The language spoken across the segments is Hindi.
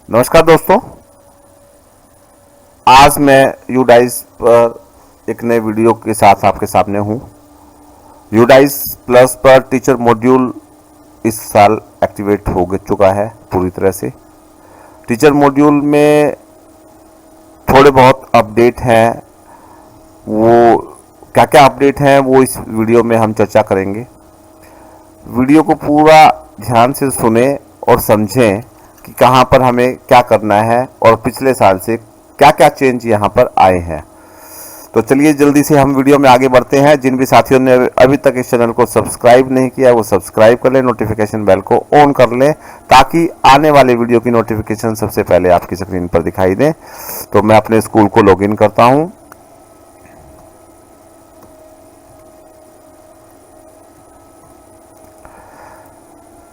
नमस्कार दोस्तों, आज मैं यूडाइस पर एक नए वीडियो के साथ आपके सामने हूँ। यूडाइस प्लस पर टीचर मॉड्यूल इस साल एक्टिवेट हो चुका है पूरी तरह से। टीचर मॉड्यूल में थोड़े बहुत अपडेट हैं, वो क्या क्या अपडेट हैं वो इस वीडियो में हम चर्चा करेंगे। वीडियो को पूरा ध्यान से सुने और समझें कि कहाँ पर हमें क्या करना है और पिछले साल से क्या क्या चेंज यहाँ पर आए हैं। तो चलिए जल्दी से हम वीडियो में आगे बढ़ते हैं। जिन भी साथियों ने अभी तक इस चैनल को सब्सक्राइब नहीं किया वो सब्सक्राइब कर लें, नोटिफिकेशन बेल को ऑन कर लें ताकि आने वाले वीडियो की नोटिफिकेशन सबसे पहले आपकी स्क्रीन पर दिखाई दे। तो मैं अपने स्कूल को लॉगिन करता हूँ।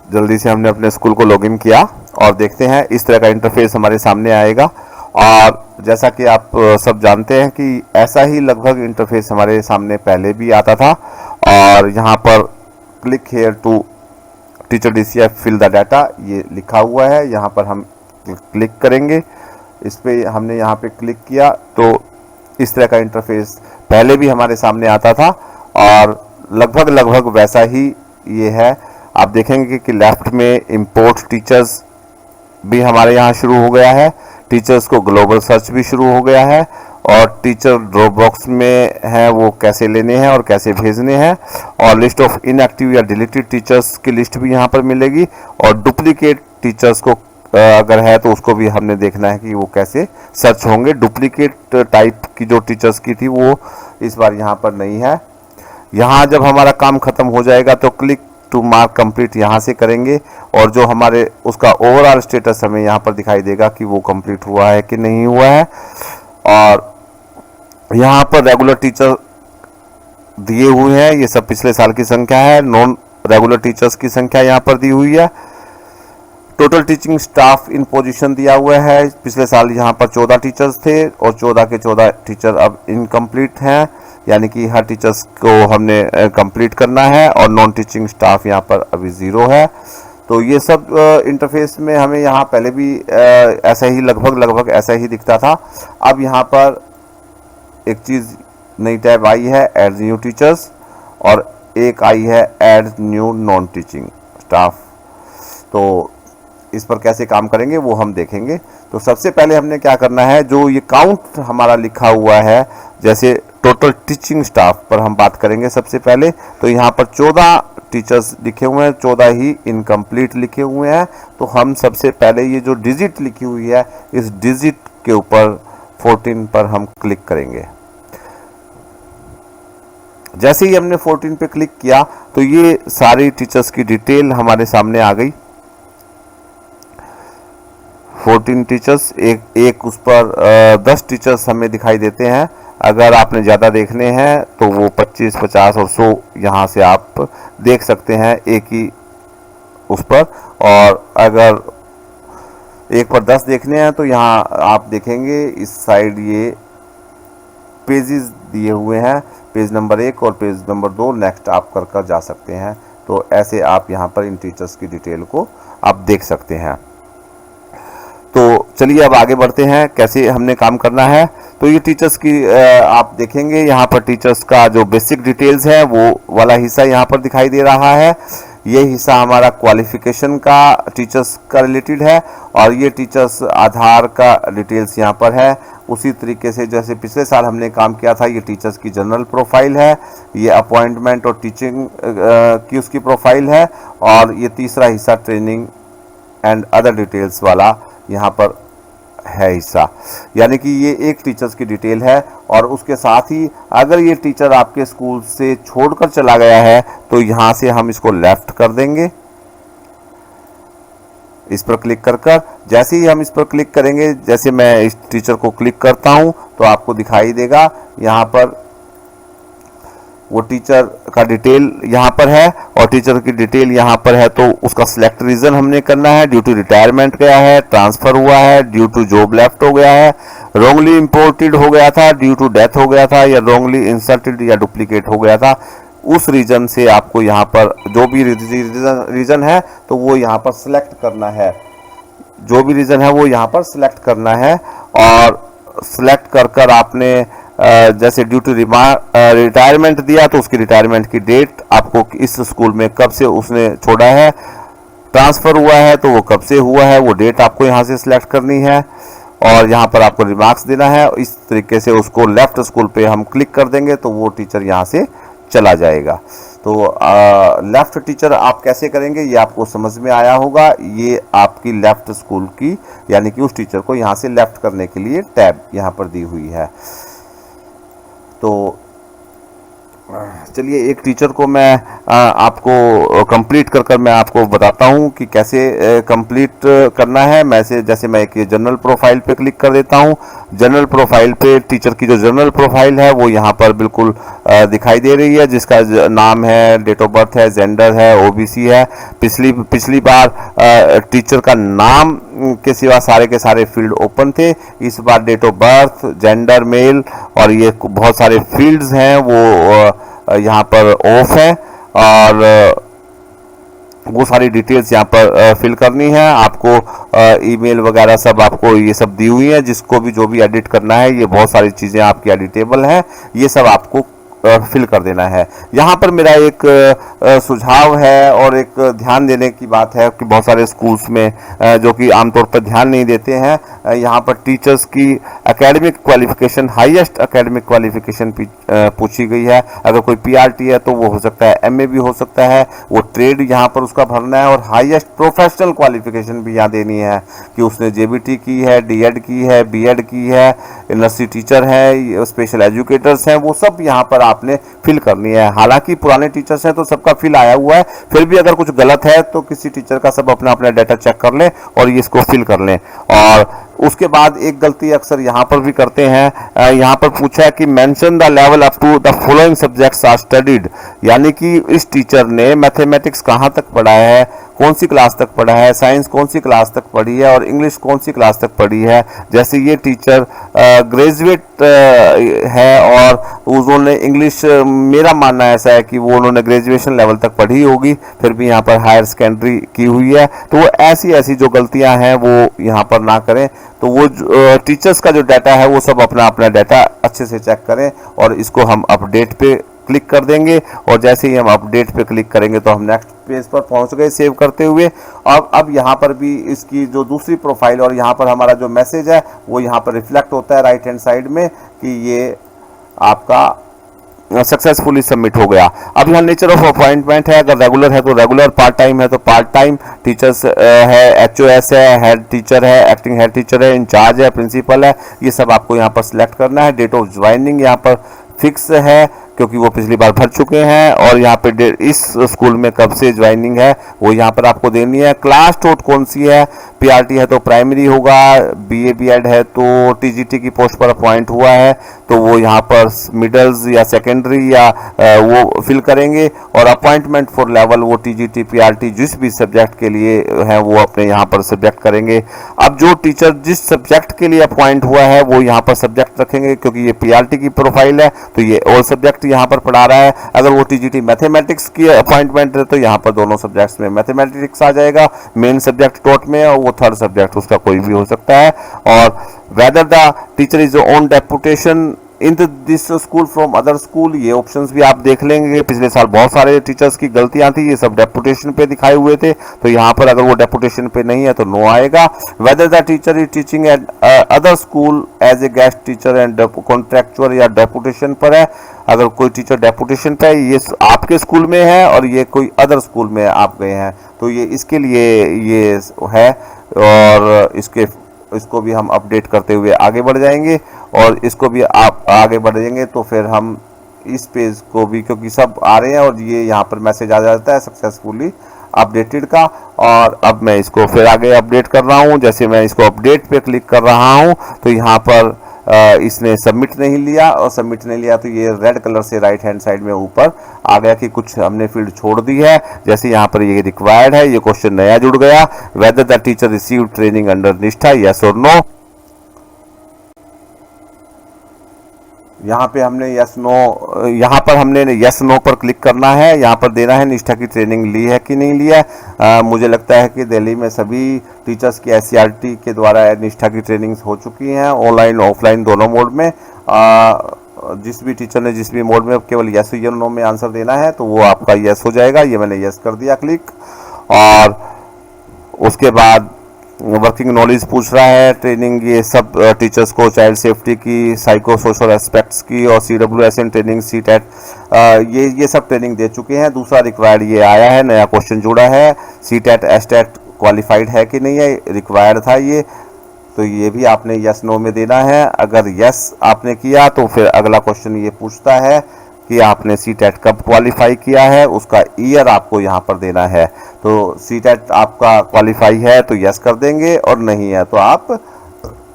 जल्दी से हमने अपने स्कूल को लॉगिन किया और देखते हैं इस तरह का इंटरफेस हमारे सामने आएगा। और जैसा कि आप सब जानते हैं कि ऐसा ही लगभग इंटरफेस हमारे सामने पहले भी आता था। और यहाँ पर click here to teacher DCF fill the data ये लिखा हुआ है, यहाँ पर हम क्लिक करेंगे। इस पे हमने यहाँ पे क्लिक किया तो इस तरह का इंटरफेस पहले भी हमारे सामने आता था और लगभग वैसा ही ये है। आप देखेंगे कि लेफ्ट में इंपोर्ट टीचर्स भी हमारे यहाँ शुरू हो गया है, टीचर्स को ग्लोबल सर्च भी शुरू हो गया है और टीचर ड्रॉप बॉक्स में है वो कैसे लेने हैं और कैसे भेजने हैं। और लिस्ट ऑफ इनएक्टिव या डिलीटेड टीचर्स की लिस्ट भी यहाँ पर मिलेगी और डुप्लीकेट टीचर्स को अगर है तो उसको भी हमने देखना है कि वो कैसे सर्च होंगे। डुप्लीकेट टाइप की जो टीचर्स की थी वो इस बार यहाँ पर नहीं है। यहाँ जब हमारा काम खत्म हो जाएगा तो क्लिक टू मार्क कंप्लीट यहाँ से करेंगे और जो हमारे उसका ओवरऑल स्टेटस हमें यहाँ पर दिखाई देगा कि वो कंप्लीट हुआ है कि नहीं हुआ है। और यहाँ पर रेगुलर टीचर दिए हुए हैं, ये सब पिछले साल की संख्या है। नॉन रेगुलर टीचर्स की संख्या यहाँ पर दी हुई है। टोटल टीचिंग स्टाफ इन पोजीशन दिया हुआ है। पिछले साल यहाँ पर 14 टीचर्स थे और 14 के 14 टीचर अब इनकम्प्लीट हैं, यानी कि हर टीचर्स को हमने कंप्लीट करना है। और नॉन टीचिंग स्टाफ यहाँ पर अभी 0 है। तो ये सब इंटरफेस में हमें यहाँ पहले भी ऐसा ही लगभग ऐसा ही दिखता था। अब यहाँ पर एक चीज़ नई टैब आई है, ऐड न्यू टीचर्स, और एक आई है add new non teaching staff. तो इस पर कैसे काम करेंगे वो हम देखेंगे। तो सबसे पहले हमने क्या करना है, जो ये काउंट हमारा लिखा हुआ है, जैसे टोटल टीचिंग स्टाफ पर हम बात करेंगे सबसे पहले। तो यहाँ पर 14 टीचर्स लिखे हुए हैं, 14 ही इनकम्प्लीट लिखे हुए हैं। तो हम सबसे पहले ये जो डिजिट लिखी हुई है इस डिजिट के ऊपर 14 पर हम क्लिक करेंगे। जैसे ही हमने 14 पे क्लिक किया तो ये सारी टीचर्स की डिटेल हमारे सामने आ गई। 14 टीचर्स, एक उस पर 10 टीचर्स हमें दिखाई देते हैं। अगर आपने ज़्यादा देखने हैं तो वो 25, 50 और 100 यहाँ से आप देख सकते हैं एक ही उस पर। और अगर एक पर 10 देखने हैं तो यहाँ आप देखेंगे इस साइड ये पेजेस दिए हुए हैं, पेज नंबर 1 और पेज नंबर 2 नेक्स्ट आप कर जा सकते हैं। तो ऐसे आप यहाँ पर इन टीचर्स की डिटेल को आप देख सकते हैं। तो चलिए अब आगे बढ़ते हैं कैसे हमने काम करना है। तो ये टीचर्स की आप देखेंगे यहाँ पर टीचर्स का जो बेसिक डिटेल्स है वो वाला हिस्सा यहाँ पर दिखाई दे रहा है। ये हिस्सा हमारा क्वालिफिकेशन का टीचर्स का रिलेटेड है और ये टीचर्स आधार का डिटेल्स यहाँ पर है। उसी तरीके से जैसे पिछले साल हमने काम किया था, ये टीचर्स की जनरल प्रोफाइल है, ये अपॉइंटमेंट और टीचिंग की उसकी प्रोफाइल है। और ये तीसरा हिस्सा ट्रेनिंग एंड अदर डिटेल्स वाला यहाँ पर है हिस्सा, यानी कि ये एक टीचर्स की डिटेल है। और उसके साथ ही अगर ये टीचर आपके स्कूल से छोड़कर चला गया है तो यहाँ से हम इसको लेफ्ट कर देंगे, इस पर क्लिक कर जैसे ही हम इस पर क्लिक करेंगे, जैसे मैं इस टीचर को क्लिक करता हूँ तो आपको दिखाई देगा यहाँ पर वो टीचर का डिटेल यहाँ पर है और टीचर की डिटेल यहाँ पर है। तो उसका सिलेक्ट रीजन हमने करना है, ड्यू टू रिटायरमेंट गया है, ट्रांसफर हुआ है, ड्यू टू जॉब लेफ्ट हो गया है, रॉन्गली इंपोर्टेड हो गया था, ड्यू टू डेथ हो गया था, या रॉन्गली इंसर्टेड या डुप्लीकेट हो गया था। उस रीजन से आपको यहाँ पर जो भी रीजन है तो वो यहाँ पर सिलेक्ट करना है। जो भी रीज़न है वो यहाँ पर सिलेक्ट करना है। और सिलेक्ट कर कर आपने जैसे ड्यू टू रिटायरमेंट दिया तो उसकी रिटायरमेंट की डेट आपको इस स्कूल में कब से उसने छोड़ा है, ट्रांसफ़र हुआ है तो वो कब से हुआ है, वो डेट आपको यहाँ से सिलेक्ट करनी है। और यहाँ पर आपको रिमार्क्स देना है। इस तरीके से उसको लेफ्ट स्कूल पे हम क्लिक कर देंगे तो वो टीचर यहाँ से चला जाएगा। तो लेफ्ट टीचर आप कैसे करेंगे ये आपको समझ में आया होगा। ये आपकी लेफ्ट स्कूल की यानी कि उस टीचर को यहाँ से लेफ्ट करने के लिए टैब यहाँ पर दी हुई है। तो चलिए एक टीचर को मैं आपको कंप्लीट कर मैं आपको बताता हूँ कि कैसे कंप्लीट करना है। जैसे मैं एक जनरल प्रोफाइल पे क्लिक कर देता हूँ। जनरल प्रोफाइल पे टीचर की जो जनरल प्रोफाइल है वो यहाँ पर बिल्कुल दिखाई दे रही है, जिसका नाम है, डेट ऑफ बर्थ है, जेंडर है, ओबीसी है। पिछली बार टीचर का नाम के सिवा सारे के सारे फील्ड ओपन थे। इस बार date of birth, gender male और ये बहुत सारे फील्ड्स हैं वो यहाँ पर ऑफ है। और वो सारी डिटेल्स यहाँ पर फिल करनी है आपको। ईमेल वगैरह सब आपको ये सब दी हुई है। जिसको भी जो भी एडिट करना है, ये बहुत सारी चीज़ें आपकी एडिटेबल हैं, ये सब आपको फिल कर देना है। यहाँ पर मेरा एक सुझाव है और एक ध्यान देने की बात है कि बहुत सारे स्कूल्स में जो कि आमतौर पर ध्यान नहीं देते हैं, यहाँ पर टीचर्स की academic qualification, highest academic qualification पूछी गई है। अगर कोई पीआरटी है तो वो हो सकता है एमए भी हो सकता है, वो ट्रेड यहाँ पर उसका भरना है। और हाईएस्ट प्रोफेशनल क्वालिफिकेशन भी यहाँ देनी है कि उसने जेबीटी की है, डीएड की है, बीएड की है, नर्सरी टीचर है, स्पेशल एजुकेटर्स हैं, वो सब यहाँ पर आपने फिल करनी है। हालांकि पुराने टीचर्स हैं तो सबका फिल आया हुआ है, फिर भी अगर कुछ गलत है तो किसी टीचर का सब अपना अपना डाटा चेक कर लें और ये इसको फिल कर लें। और उसके बाद एक गलती अक्सर यहाँ पर भी करते हैं, यहाँ पर पूछा है कि mention the level up to the following subjects are studied, यानी कि इस टीचर ने मैथमेटिक्स कहाँ तक पढ़ा है, कौन सी क्लास तक पढ़ा है, साइंस कौन सी क्लास तक पढ़ी है और इंग्लिश कौन सी क्लास तक पढ़ी है। जैसे ये टीचर ग्रेजुएट है और उन्होंने इंग्लिश, मेरा मानना ऐसा है कि वो उन्होंने ग्रेजुएशन लेवल तक पढ़ी होगी, फिर भी यहाँ पर हायर सेकेंडरी की हुई है। तो वो ऐसी जो गलतियाँ हैं वो यहाँ पर ना करें। तो वो टीचर्स का जो डाटा है वो सब अपना अपना डाटा अच्छे से चेक करें। और इसको हम अपडेट पे क्लिक कर देंगे और जैसे ही हम अपडेट पे क्लिक करेंगे तो हम नेक्स्ट पेज पर पहुंच गए सेव करते हुए। अब यहाँ पर भी इसकी जो दूसरी प्रोफाइल और यहाँ पर हमारा जो मैसेज है वो यहाँ पर रिफ्लेक्ट होता है राइट हैंड साइड में कि ये आपका सक्सेसफुली सबमिट हो गया। अब यहाँ नेचर ऑफ अपॉइंटमेंट है, अगर रेगुलर है तो रेगुलर, पार्ट टाइम है तो पार्ट टाइम, टीचर्स है, एचओएस है, हेड टीचर है, एक्टिंग हेड टीचर है, इंचार्ज है, प्रिंसिपल है, ये सब आपको यहाँ पर सिलेक्ट करना है। डेट ऑफ ज्वाइनिंग यहाँ पर फिक्स है क्योंकि वो पिछली बार भर चुके हैं। और यहाँ पे इस स्कूल में कब से ज्वाइनिंग है वो यहाँ पर आपको देनी है। क्लास टोट कौन सी है, पीआरटी है तो प्राइमरी होगा, बीए बीएड है तो टीजीटी की पोस्ट पर अपॉइंट हुआ है तो वो यहाँ पर मिडल्स या सेकेंडरी या वो फिल करेंगे। और अपॉइंटमेंट फॉर लेवल वो टीजीटी पीआरटी जिस भी सब्जेक्ट के लिए है वो अपने यहाँ पर सब्जेक्ट करेंगे। अब जो टीचर जिस सब्जेक्ट के लिए अपॉइंट हुआ है वो यहाँ पर सब्जेक्ट रखेंगे, क्योंकि ये पीआरटी की प्रोफाइल है तो ये ऑल सब्जेक्ट यहाँ पर पढ़ा रहा है। अगर वो टीजीटी मैथमेटिक्स की अपॉइंटमेंट है तो यहाँ पर दोनों सब्जेक्ट्स में मैथमेटिक्स आ जाएगा, मेन सब्जेक्ट टॉट में, और वो थर्ड सब्जेक्ट उसका कोई भी हो सकता है। और weather the teacher is on deputation in this school from other school, ये ऑप्शंस भी आप देख लेंगे। पिछले साल बहुत सारे टीचर्स की गलतियां थी, ये सब डेपुटेशन पे दिखाए हुए थे, तो यहाँ पर अगर वो डेपुटेशन पे नहीं है तो नो आएगा। Whether the teacher is teaching at other school as a guest teacher and contractual या डेपुटेशन पर है, अगर कोई टीचर डेपुटेशन पे है, ये आपके स्कूल में है और ये कोई अदर स्कूल में आप गए हैं तो ये इसके लिए ये है। और इसको भी हम अपडेट करते हुए आगे बढ़ जाएंगे और इसको भी आप आगे बढ़ेंगे तो फिर हम इस पेज को भी, क्योंकि सब आ रहे हैं और ये यहाँ पर मैसेज आ जाता है सक्सेसफुली अपडेटेड का। और अब मैं इसको फिर आगे अपडेट कर रहा हूँ। जैसे मैं इसको अपडेट पे क्लिक कर रहा हूँ तो यहाँ पर इसने सबमिट नहीं लिया, और सबमिट नहीं लिया तो ये रेड कलर से राइट हैंड साइड में ऊपर आ गया कि कुछ हमने फील्ड छोड़ दी है। जैसे यहाँ पर ये रिक्वायर्ड है, ये क्वेश्चन नया जुड़ गया, weather the teacher receive training under निष्ठा, यस और नो। यहाँ पे हमने यस नो, यहाँ पर हमने यस नो पर क्लिक करना है। यहाँ पर देना है निष्ठा की ट्रेनिंग ली है कि नहीं लिया है। मुझे लगता है कि दिल्ली में सभी टीचर्स की एससीईआरटी के द्वारा निष्ठा की ट्रेनिंग्स हो चुकी हैं, ऑनलाइन ऑफलाइन दोनों मोड में। जिस भी टीचर ने जिस भी मोड में केवल यस या नो में आंसर देना है तो वो आपका यस हो जाएगा। ये मैंने यस कर दिया क्लिक। और उसके बाद वर्किंग नॉलेज पूछ रहा है, ट्रेनिंग ये सब टीचर्स को चाइल्ड सेफ्टी की, साइको सोशल एस्पेक्ट्स की और CWSN ट्रेनिंग, सीटेट ये सब ट्रेनिंग दे चुके हैं। दूसरा रिक्वायर्ड ये आया है, नया क्वेश्चन जुड़ा है, सीटेट एस्टेट क्वालिफाइड है कि नहीं है, रिक्वायर्ड था ये। तो ये भी आपने यस नो में देना है। अगर यस आपने किया तो फिर अगला क्वेश्चन ये पूछता है कि आपने सीटेट कब क्वालिफाई किया है, उसका ईयर आपको यहाँ पर देना है। तो सीटेट आपका क्वालिफाई है तो यस कर देंगे और नहीं है तो आप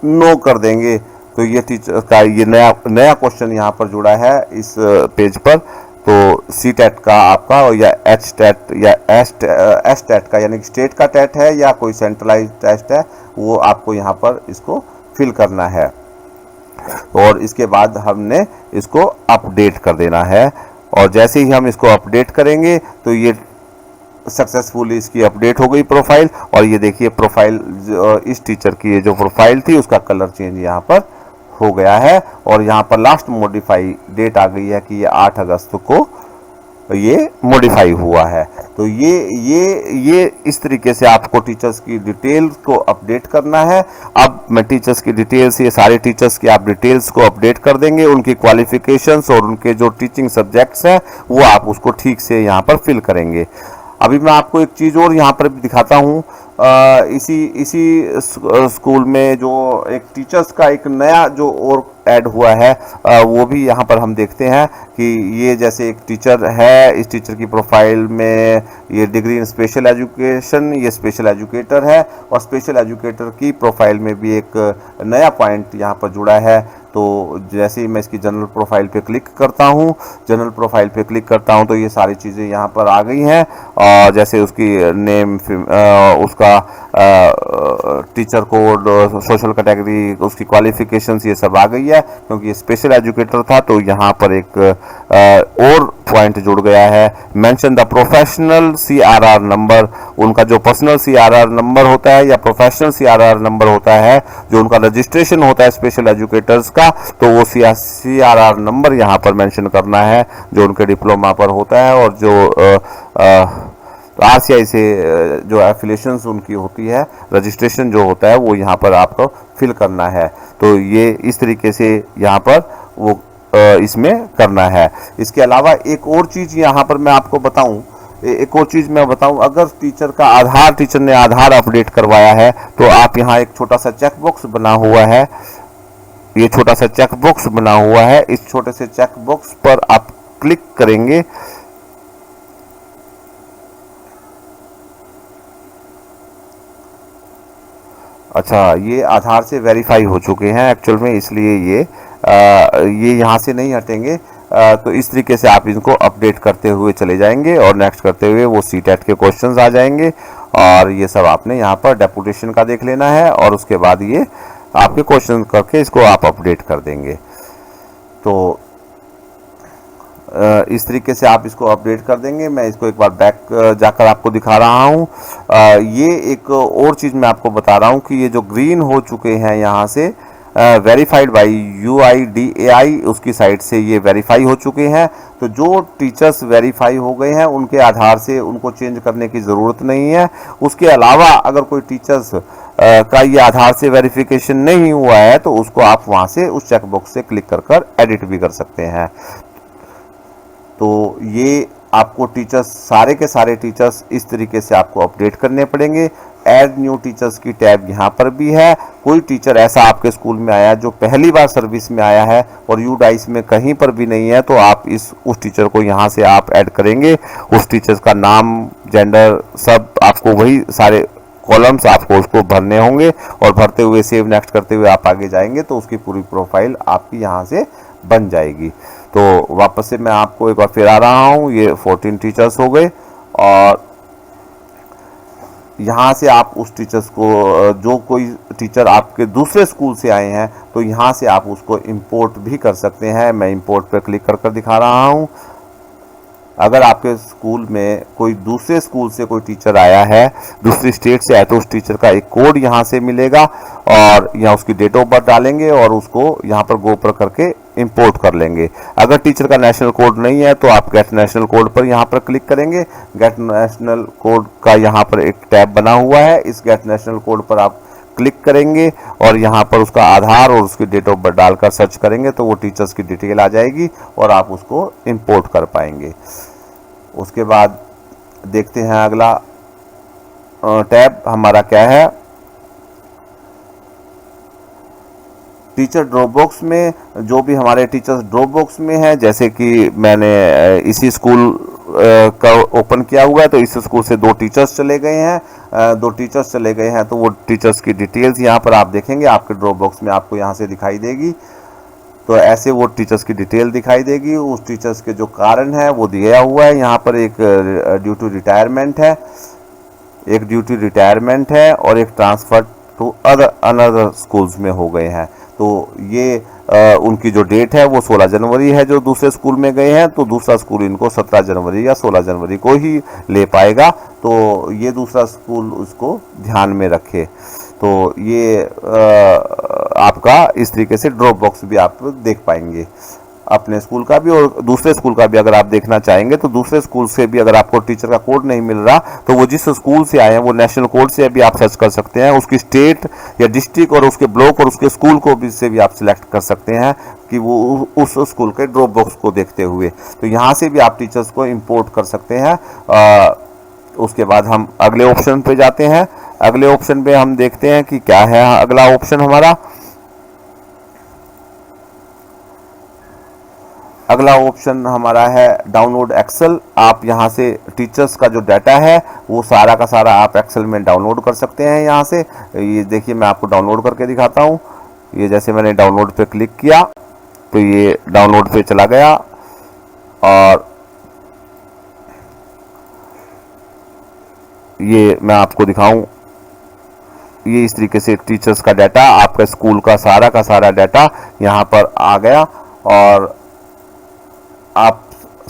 नो कर देंगे। तो ये टीचर का ये नया क्वेश्चन यहाँ पर जुड़ा है इस पेज पर। तो सीटेट का आपका या एच टेट या एस टेट का यानी कि स्टेट का टेट है या कोई सेंट्रलाइज टेस्ट है, वो आपको यहाँ पर इसको फिल करना है। और इसके बाद हमने इसको अपडेट कर देना है। और जैसे ही हम इसको अपडेट करेंगे तो ये सक्सेसफुली इसकी अपडेट हो गई प्रोफाइल। और ये देखिए प्रोफाइल इस टीचर की जो प्रोफाइल थी उसका कलर चेंज यहाँ पर हो गया है। और यहाँ पर लास्ट मॉडिफाई डेट आ गई है कि ये 8 अगस्त को ये मॉडिफाई हुआ है। तो ये इस तरीके से आपको टीचर्स की डिटेल्स को अपडेट करना है। अब मैं टीचर्स की डिटेल्स, ये सारे टीचर्स की आप डिटेल्स को अपडेट कर देंगे, उनकी क्वालिफिकेशंस और उनके जो टीचिंग सब्जेक्ट्स हैं वो आप उसको ठीक से यहाँ पर फिल करेंगे। अभी मैं आपको एक चीज़ और यहाँ पर भी दिखाता हूँ। इसी स्कूल में जो एक टीचर्स का एक नया जो और ऐड हुआ है वो भी यहाँ पर हम देखते हैं कि ये जैसे एक टीचर है, इस टीचर की प्रोफाइल में ये डिग्री इन स्पेशल एजुकेशन, ये स्पेशल एजुकेटर है। और स्पेशल एजुकेटर की प्रोफाइल में भी एक नया पॉइंट यहाँ पर जुड़ा है। तो जैसे ही मैं इसकी जनरल प्रोफाइल पे क्लिक करता हूँ, तो ये सारी चीज़ें यहाँ पर आ गई हैं। और जैसे उसकी नेम, उसका टीचर कोड, सोशल कैटेगरी, उसकी क्वालिफिकेशंस, ये सब आ गई है। क्योंकि ये स्पेशल एजुकेटर था तो यहाँ पर एक और पॉइंट जुड़ गया है, mention the professional CRR number. उनका जो पर्सनल CRR नंबर होता है या प्रोफेशनल CRR नंबर होता है, जो उनका रजिस्ट्रेशन होता है स्पेशल एजुकेटर्स का, तो वो CRR नंबर यहाँ पर मेंशन करना है जो उनके डिप्लोमा पर होता है। और जो RCI से जो एफिलिएशंस उनकी होती है, रजिस्ट्रेशन जो होता है वो यहाँ पर आपको फिल करना है। तो ये इस तरीके से यहाँ पर वो इसमें करना है। इसके अलावा एक और चीज़ यहाँ पर मैं आपको बताऊं, अगर टीचर ने आधार अपडेट करवाया है तो आप यहाँ एक छोटा सा चेक बॉक्स बना हुआ है, ये छोटा सा चेक बॉक्स बना हुआ है, इस छोटे से चेक बॉक्स पर आप क्लिक करेंगे। अच्छा, ये आधार से वेरीफाई हो चुके हैं एक्चुअल में, इसलिए ये यहाँ से नहीं हटेंगे। तो इस तरीके से आप इनको अपडेट करते हुए चले जाएंगे और नेक्स्ट करते हुए वो सीटेट के क्वेश्चंस आ जाएंगे। और ये सब आपने यहाँ पर डेपुटेशन का देख लेना है और उसके बाद ये आपके क्वेश्चन करके इसको आप अपडेट कर देंगे। तो इस तरीके से आप इसको अपडेट कर देंगे। मैं इसको एक बार बैक जाकर आपको दिखा रहा हूँ। ये एक और चीज़ मैं आपको बता रहा हूँ कि ये जो ग्रीन हो चुके हैं यहाँ से वेरीफाइड बाई UIDAI, उसकी साइट से ये वेरीफाई हो चुके हैं। तो जो टीचर्स वेरीफाई हो गए हैं उनके आधार से उनको चेंज करने की ज़रूरत नहीं है। उसके अलावा अगर कोई टीचर्स का ये आधार से वेरिफिकेशन नहीं हुआ है तो उसको आप वहाँ से उस चेकबॉक्स से क्लिक कर एडिट भी कर सकते हैं। तो ये आपको टीचर्स, सारे के सारे टीचर्स इस तरीके से आपको अपडेट करने पड़ेंगे। ऐड न्यू टीचर्स की टैब यहाँ पर भी है। कोई टीचर ऐसा आपके स्कूल में आया जो पहली बार सर्विस में आया है और UDAIS में कहीं पर भी नहीं है तो आप उस टीचर को यहाँ से आप ऐड करेंगे। उस टीचर्स का नाम, जेंडर, सब आपको वही सारे कॉलम्स आपको उसको भरने होंगे और भरते हुए सेव नेक्स्ट करते हुए आप आगे जाएंगे तो उसकी पूरी प्रोफाइल आपकी यहाँ से बन जाएगी। तो वापस से मैं आपको एक बार फिर आ रहा हूँ। ये 14 टीचर्स हो गए और यहाँ से आप उस टीचर्स को, जो कोई टीचर आपके दूसरे स्कूल से आए हैं, तो यहाँ से आप उसको इंपोर्ट भी कर सकते हैं। मैं इंपोर्ट पर क्लिक कर दिखा रहा हूँ। अगर आपके स्कूल में कोई दूसरे स्कूल से कोई टीचर आया है, दूसरी स्टेट से आया, तो उस टीचर का एक कोड यहाँ से मिलेगा और यहाँ उसकी डेट ऑफ बर्थ डालेंगे और उसको यहाँ पर गो पर करके इंपोर्ट कर लेंगे। अगर टीचर का नेशनल कोड नहीं है तो आप गेट नेशनल कोड पर यहाँ पर क्लिक करेंगे। गेट नेशनल कोड का यहाँ पर एक टैब बना हुआ है, इस गेट नेशनल कोड पर आप क्लिक करेंगे और यहाँ पर उसका आधार और उसकी डेट ऑफ बर्थ डालकर सर्च करेंगे तो वो टीचर्स की डिटेल आ जाएगी और आप उसको इंपोर्ट कर पाएंगे। उसके बाद देखते हैं अगला टैब हमारा क्या है। टीचर ड्रॉप बॉक्स में जो भी हमारे टीचर्स ड्रॉप बॉक्स में है, जैसे कि मैंने इसी स्कूल का ओपन किया हुआ है, तो इस स्कूल से 2 टीचर्स चले गए हैं, 2 टीचर्स चले गए हैं, तो वो टीचर्स की डिटेल्स यहाँ पर आप देखेंगे, आपके ड्रॉप बॉक्स में आपको यहाँ से दिखाई देगी। तो ऐसे वो टीचर्स की डिटेल दिखाई देगी। उस टीचर्स के जो कारण है वो दिया हुआ है यहाँ पर। एक ड्यू टू रिटायरमेंट है, एक ड्यू टू रिटायरमेंट है और एक ट्रांसफर टू अनदर स्कूल्स में हो गए हैं। तो ये उनकी जो डेट है वो 16 जनवरी है जो दूसरे स्कूल में गए हैं, तो दूसरा स्कूल इनको 17 जनवरी या 16 जनवरी को ही ले पाएगा। तो ये दूसरा स्कूल उसको ध्यान में रखे। तो ये आपका इस तरीके से ड्रॉप बॉक्स भी आप देख पाएंगे, अपने स्कूल का भी और दूसरे स्कूल का भी। अगर आप देखना चाहेंगे तो दूसरे स्कूल से भी अगर आपको टीचर का कोड नहीं मिल रहा तो वो जिस स्कूल से आए हैं वो नेशनल कोड से भी आप सर्च कर सकते हैं। उसकी स्टेट या डिस्ट्रिक्ट और उसके ब्लॉक और उसके स्कूल को भी से भी आप सिलेक्ट कर सकते हैं कि वो उस स्कूल के ड्रॉप बॉक्स को देखते हुए। तो यहाँ से भी आप टीचर्स को इम्पोर्ट कर सकते हैं। उसके बाद हम अगले ऑप्शन पे जाते हैं। अगले ऑप्शन पे हम देखते हैं कि क्या है अगला ऑप्शन हमारा। अगला ऑप्शन हमारा है डाउनलोड एक्सेल। आप यहाँ से टीचर्स का जो डाटा है वो सारा का सारा आप एक्सेल में डाउनलोड कर सकते हैं। यहाँ से ये देखिए मैं आपको डाउनलोड करके दिखाता हूँ। ये जैसे मैंने डाउनलोड पे क्लिक किया तो ये डाउनलोड पे चला गया और ये मैं आपको दिखाऊं, ये इस तरीके से टीचर्स का डाटा, आपका स्कूल का सारा डाटा यहाँ पर आ गया और आप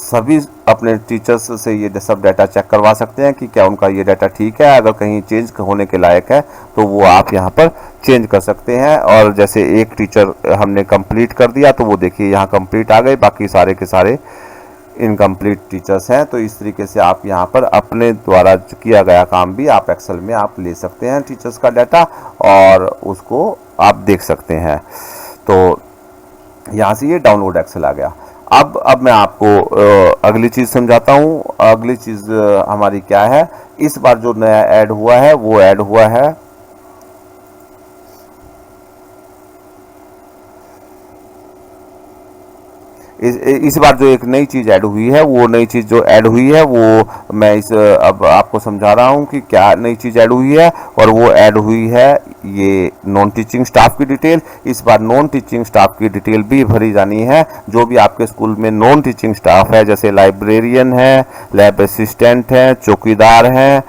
सभी अपने टीचर्स से ये सब डाटा चेक करवा सकते हैं कि क्या उनका ये डाटा ठीक है। अगर कहीं चेंज होने के लायक है तो वो आप यहाँ पर चेंज कर सकते हैं। और जैसे एक टीचर हमने कंप्लीट कर दिया तो वो देखिए यहाँ कंप्लीट आ गए, बाकी सारे के सारे इनकम्प्लीट टीचर्स हैं। तो इस तरीके से आप यहाँ पर अपने द्वारा किया गया काम भी आप एक्सेल में आप ले सकते हैं, टीचर्स का डाटा, और उसको आप देख सकते हैं। तो यहाँ से ये डाउनलोड एक्सेल आ गया। अब मैं आपको अगली चीज़ समझाता हूँ। अगली चीज़ हमारी क्या है, इस बार जो नया ऐड हुआ है वो ऐड हुआ है इस बार जो एक नई चीज़ ऐड हुई है, वो नई चीज़ जो ऐड हुई है वो मैं अब आपको समझा रहा हूँ कि क्या नई चीज़ ऐड हुई है। और वो ऐड हुई है ये नॉन टीचिंग स्टाफ की डिटेल। इस बार नॉन टीचिंग स्टाफ की डिटेल भी भरी जानी है। जो भी आपके स्कूल में नॉन टीचिंग स्टाफ है, जैसे लाइब्रेरियन है, लैब असिस्टेंट है, चौकीदार हैं,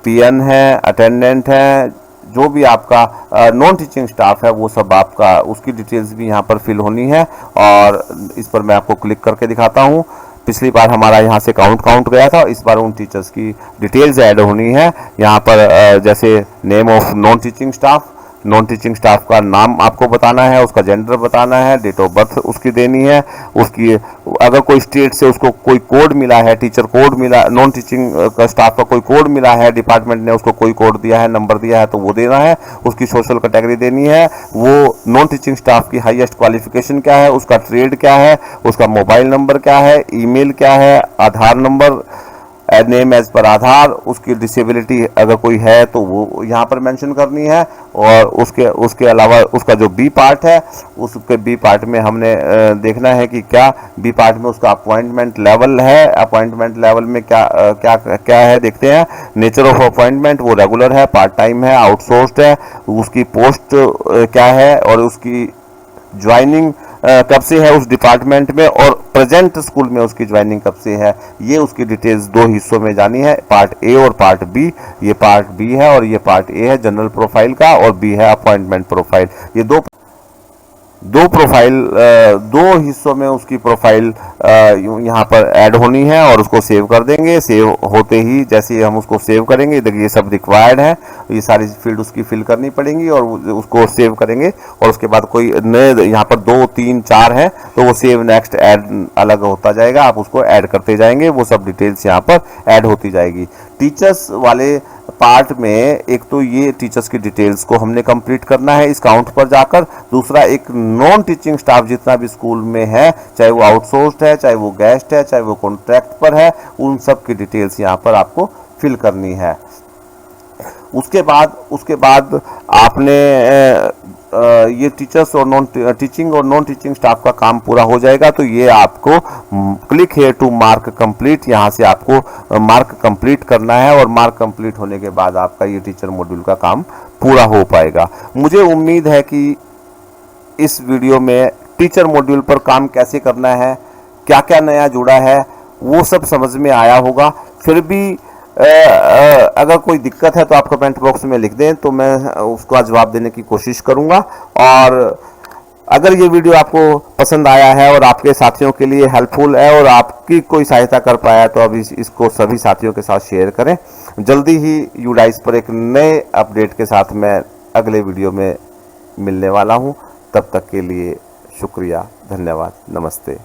पीएन है, अटेंडेंट है, जो भी आपका नॉन टीचिंग स्टाफ है वो सब आपका उसकी डिटेल्स भी यहाँ पर फिल होनी है। और इस पर मैं आपको क्लिक करके दिखाता हूँ। पिछली बार हमारा यहाँ से काउंट गया था, इस बार उन टीचर्स की डिटेल्स ऐड होनी है। यहाँ पर जैसे name of non teaching staff का नाम आपको बताना है, उसका जेंडर बताना है, डेट ऑफ बर्थ उसकी देनी है, उसकी अगर कोई स्टेट से उसको कोई कोड मिला है, टीचर कोड मिला, नॉन टीचिंग का स्टाफ का कोई कोड मिला है, डिपार्टमेंट ने उसको कोई कोड दिया है, नंबर दिया है, तो वो देना है। उसकी सोशल कैटेगरी देनी है, वो नॉन टीचिंग स्टाफ की हाईएस्ट क्वालिफिकेशन क्या है, उसका ट्रेड क्या है, उसका मोबाइल नंबर क्या है, ईमेल क्या है, आधार नंबर, नेम एज पर आधार, उसकी डिसेबिलिटी अगर कोई है तो वो यहाँ पर मेंशन करनी है। और उसके अलावा उसका जो बी पार्ट है, उसके बी पार्ट में हमने देखना है कि क्या बी पार्ट में उसका अपॉइंटमेंट लेवल है, अपॉइंटमेंट लेवल में क्या है देखते हैं। नेचर ऑफ अपॉइंटमेंट वो रेगुलर है, पार्ट टाइम है, आउटसोर्स्ड है, उसकी पोस्ट क्या है और उसकी ज्वाइनिंग कब से है उस डिपार्टमेंट में, और प्रेजेंट स्कूल में उसकी ज्वाइनिंग कब से है, ये उसकी डिटेल्स दो हिस्सों में जानी है, पार्ट ए और पार्ट बी। ये पार्ट बी है और ये पार्ट ए है जनरल प्रोफाइल का, और बी है अपॉइंटमेंट प्रोफाइल। ये दो प्रोफाइल, दो हिस्सों में उसकी प्रोफाइल यहाँ पर ऐड होनी है, और उसको सेव कर देंगे। सेव होते ही जैसे हम उसको सेव करेंगे, देखिए ये सब रिक्वायर्ड है, ये सारी फील्ड उसकी फिल करनी पड़ेंगी, और उसको सेव करेंगे। और उसके बाद कोई नए यहाँ पर 2 3 4 है, तो वो सेव नेक्स्ट ऐड अलग होता जाएगा, आप उसको ऐड करते जाएंगे, वो सब डिटेल्स यहाँ पर ऐड होती जाएगी। टीचर्स वाले पार्ट में एक तो ये टीचर्स की डिटेल्स को हमने कंप्लीट करना है इस काउंट पर जाकर। दूसरा, एक नॉन टीचिंग स्टाफ जितना भी स्कूल में है, चाहे वो आउटसोर्स्ड है, चाहे वो गेस्ट है, चाहे वो कॉन्ट्रैक्ट पर है, उन सब की डिटेल्स यहाँ पर आपको फिल करनी है। उसके बाद आपने ये टीचर्स और नॉन टीचिंग स्टाफ का काम पूरा हो जाएगा, तो ये आपको click here to mark complete, यहाँ से आपको मार्क कंप्लीट करना है, और मार्क कंप्लीट होने के बाद आपका ये टीचर मॉड्यूल का काम पूरा हो पाएगा। मुझे उम्मीद है कि इस वीडियो में टीचर मॉड्यूल पर काम कैसे करना है, क्या क्या नया जुड़ा है, वो सब समझ में आया होगा। फिर भी अगर कोई दिक्कत है तो आप कमेंट बॉक्स में लिख दें, तो मैं उसका जवाब देने की कोशिश करूंगा। और अगर ये वीडियो आपको पसंद आया है और आपके साथियों के लिए हेल्पफुल है और आपकी कोई सहायता कर पाया, तो अब इसको सभी साथियों के साथ शेयर करें। जल्दी ही यूडाइस पर एक नए अपडेट के साथ मैं अगले वीडियो में मिलने वाला हूं। तब तक के लिए शुक्रिया, धन्यवाद, नमस्ते।